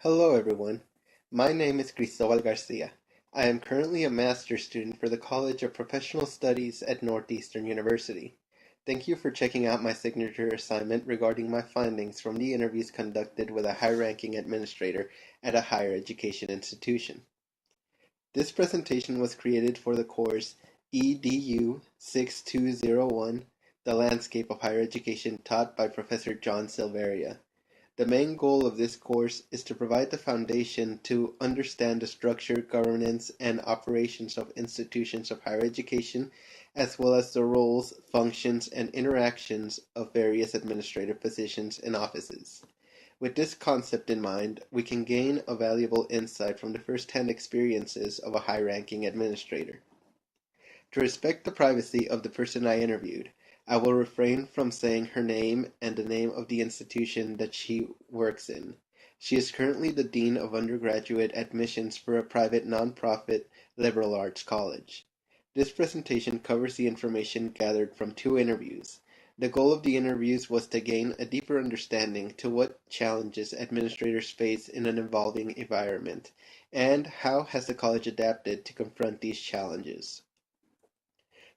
Hello everyone, my name is Cristobal Garcia. I am currently a master's student for the College of Professional Studies at Northeastern University. Thank you for checking out my signature assignment regarding my findings from the interviews conducted with a high-ranking administrator at a higher education institution. This presentation was created for the course EDU 6201, The Landscape of Higher Education, taught by Professor John Silveria. The main goal of this course is to provide the foundation to understand the structure, governance, and operations of institutions of higher education, as well as the roles, functions, and interactions of various administrative positions and offices. With this concept in mind, we can gain a valuable insight from the first-hand experiences of a high-ranking administrator. To respect the privacy of the person I interviewed, I will refrain from saying her name and the name of the institution that she works in. She is currently the Dean of Undergraduate Admissions for a private nonprofit liberal arts college. This presentation covers the information gathered from 2 interviews. The goal of the interviews was to gain a deeper understanding to what challenges administrators face in an evolving environment, and how has the college adapted to confront these challenges.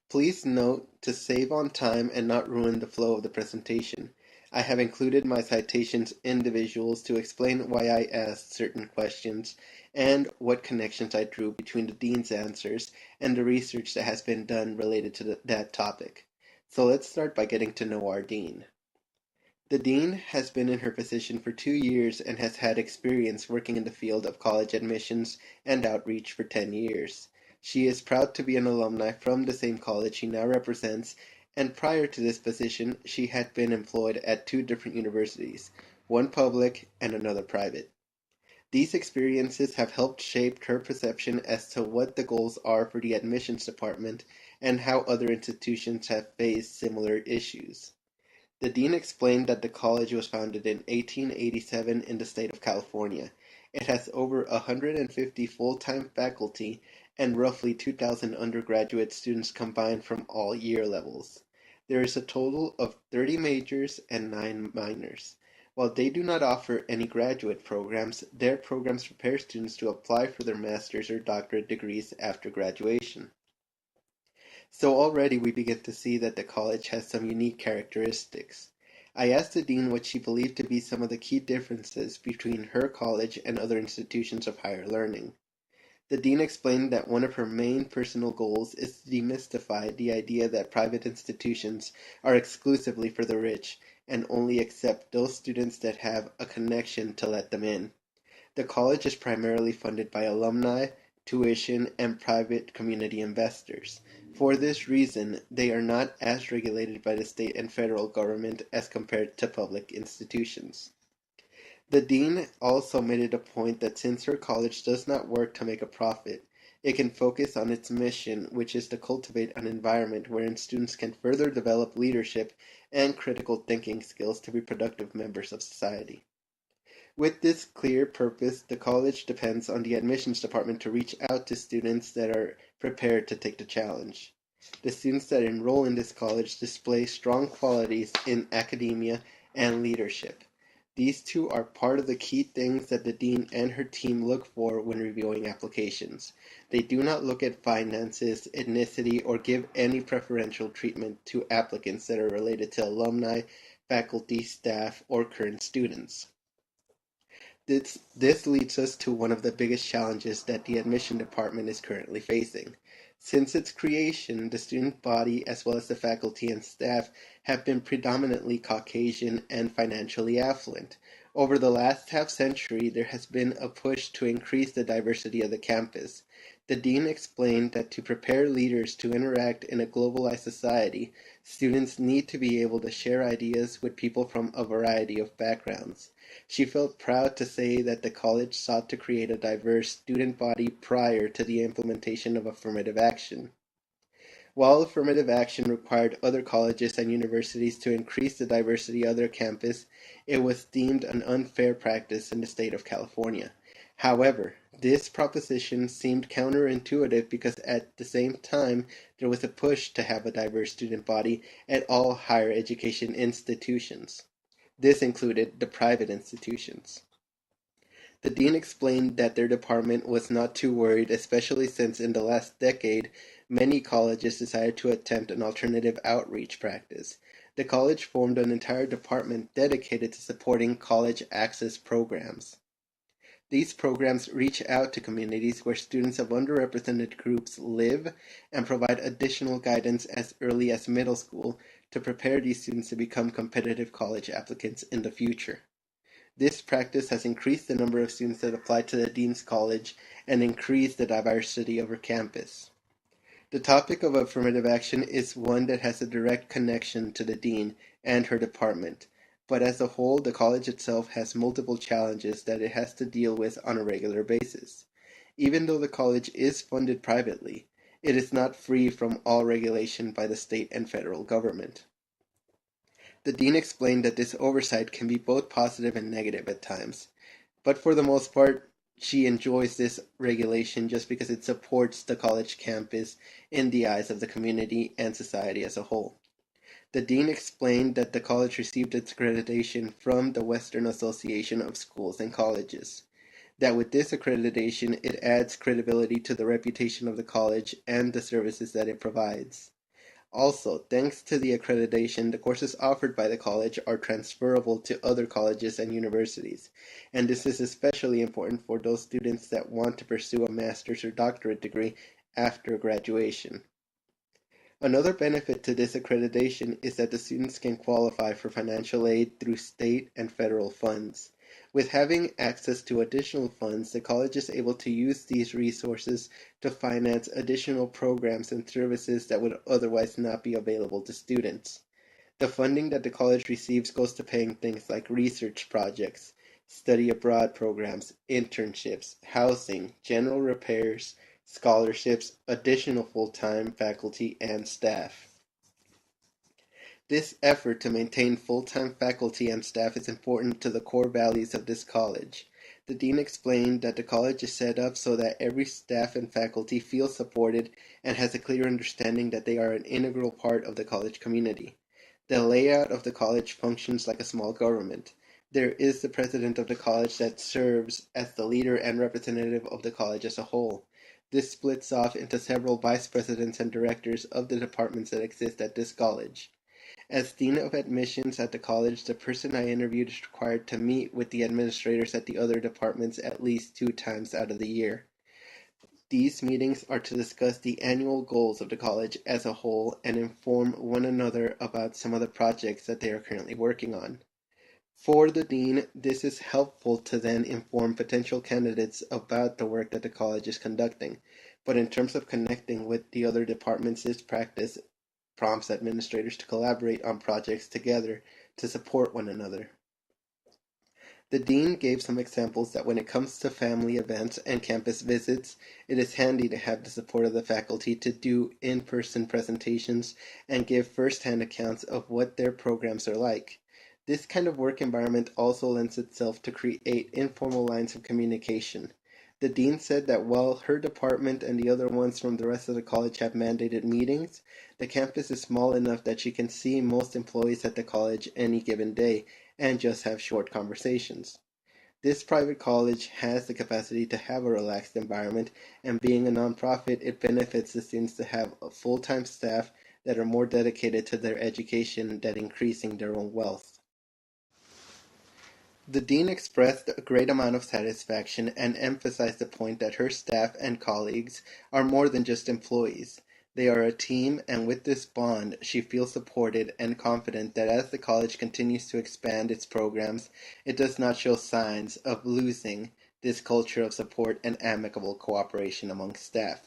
Please note to save on time and not ruin the flow of the presentation. I have included my citations in the visuals to explain why I asked certain questions and what connections I drew between the dean's answers and the research that has been done related to that topic. So let's start by getting to know our dean. The dean has been in her position for 2 years and has had experience working in the field of college admissions and outreach for 10 years. She is proud to be an alumni from the same college she now represents, and prior to this position, she had been employed at 2 different universities, one public and another private. These experiences have helped shape her perception as to what the goals are for the admissions department and how other institutions have faced similar issues. The dean explained that the college was founded in 1887 in the state of California. It has over 150 full-time faculty and roughly 2,000 undergraduate students combined from all year levels. There is a total of 30 majors and 9 minors. While they do not offer any graduate programs, their programs prepare students to apply for their master's or doctorate degrees after graduation. So already we begin to see that the college has some unique characteristics. I asked the dean what she believed to be some of the key differences between her college and other institutions of higher learning. The dean explained that one of her main personal goals is to demystify the idea that private institutions are exclusively for the rich and only accept those students that have a connection to let them in. The college is primarily funded by alumni, tuition, and private community investors. For this reason, they are not as regulated by the state and federal government as compared to public institutions. The dean also made it a point that since her college does not work to make a profit, it can focus on its mission, which is to cultivate an environment wherein students can further develop leadership and critical thinking skills to be productive members of society. With this clear purpose, the college depends on the admissions department to reach out to students that are prepared to take the challenge. The students that enroll in this college display strong qualities in academia and leadership. These 2 are part of the key things that the dean and her team look for when reviewing applications. They do not look at finances, ethnicity, or give any preferential treatment to applicants that are related to alumni, faculty, staff, or current students. This leads us to one of the biggest challenges that the admission department is currently facing. Since its creation, the student body as well as the faculty and staff have been predominantly Caucasian and financially affluent. Over the last half-century, there has been a push to increase the diversity of the campus. The dean explained that to prepare leaders to interact in a globalized society, students need to be able to share ideas with people from a variety of backgrounds. She felt proud to say that the college sought to create a diverse student body prior to the implementation of affirmative action. While affirmative action required other colleges and universities to increase the diversity of their campus, it was deemed an unfair practice in the state of California. However, this proposition seemed counterintuitive because at the same time there was a push to have a diverse student body at all higher education institutions. This included the private institutions. The dean explained that their department was not too worried, especially since in the last decade, many colleges decided to attempt an alternative outreach practice. The college formed an entire department dedicated to supporting college access programs. These programs reach out to communities where students of underrepresented groups live and provide additional guidance as early as middle school to prepare these students to become competitive college applicants in the future. This practice has increased the number of students that apply to the Dean's College and increased the diversity of her campus. The topic of affirmative action is one that has a direct connection to the dean and her department, but as a whole, the college itself has multiple challenges that it has to deal with on a regular basis. Even though the college is funded privately, it is not free from all regulation by the state and federal government. The dean explained that this oversight can be both positive and negative at times, but for the most part, she enjoys this regulation just because it supports the college campus in the eyes of the community and society as a whole. The dean explained that the college received its accreditation from the Western Association of Schools and Colleges, that with this accreditation it adds credibility to the reputation of the college and the services that it provides. Also, thanks to the accreditation, the courses offered by the college are transferable to other colleges and universities, and this is especially important for those students that want to pursue a master's or doctorate degree after graduation. Another benefit to this accreditation is that the students can qualify for financial aid through state and federal funds. With having access to additional funds, the college is able to use these resources to finance additional programs and services that would otherwise not be available to students. The funding that the college receives goes to paying things like research projects, study abroad programs, internships, housing, general repairs, scholarships, additional full-time faculty, and staff. This effort to maintain full-time faculty and staff is important to the core values of this college. The dean explained that the college is set up so that every staff and faculty feel supported and has a clear understanding that they are an integral part of the college community. The layout of the college functions like a small government. There is the president of the college that serves as the leader and representative of the college as a whole. This splits off into several vice presidents and directors of the departments that exist at this college. As Dean of Admissions at the college, the person I interviewed is required to meet with the administrators at the other departments at least 2 times out of the year. These meetings are to discuss the annual goals of the college as a whole and inform one another about some of the projects that they are currently working on. For the dean, this is helpful to then inform potential candidates about the work that the college is conducting, but in terms of connecting with the other departments, this practice prompts administrators to collaborate on projects together to support one another. The dean gave some examples that when it comes to family events and campus visits, it is handy to have the support of the faculty to do in-person presentations and give first-hand accounts of what their programs are like. This kind of work environment also lends itself to create informal lines of communication. The dean said that while her department and the other ones from the rest of the college have mandated meetings, the campus is small enough that she can see most employees at the college any given day and just have short conversations. This private college has the capacity to have a relaxed environment, and being a nonprofit, it benefits the students to have a full-time staff that are more dedicated to their education than increasing their own wealth. The dean expressed a great amount of satisfaction and emphasized the point that her staff and colleagues are more than just employees. They are a team, and with this bond, she feels supported and confident that as the college continues to expand its programs, it does not show signs of losing this culture of support and amicable cooperation among staff.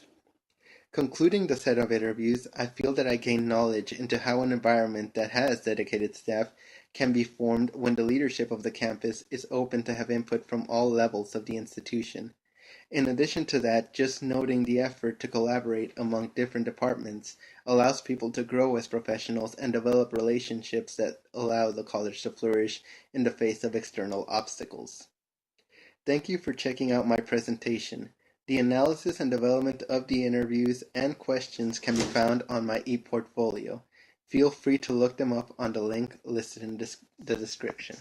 Concluding the set of interviews, I feel that I gained knowledge into how an environment that has dedicated staff can be formed when the leadership of the campus is open to have input from all levels of the institution. In addition to that, just noting the effort to collaborate among different departments allows people to grow as professionals and develop relationships that allow the college to flourish in the face of external obstacles. Thank you for checking out my presentation. The analysis and development of the interviews and questions can be found on my ePortfolio. Feel free to look them up on the link listed in the description.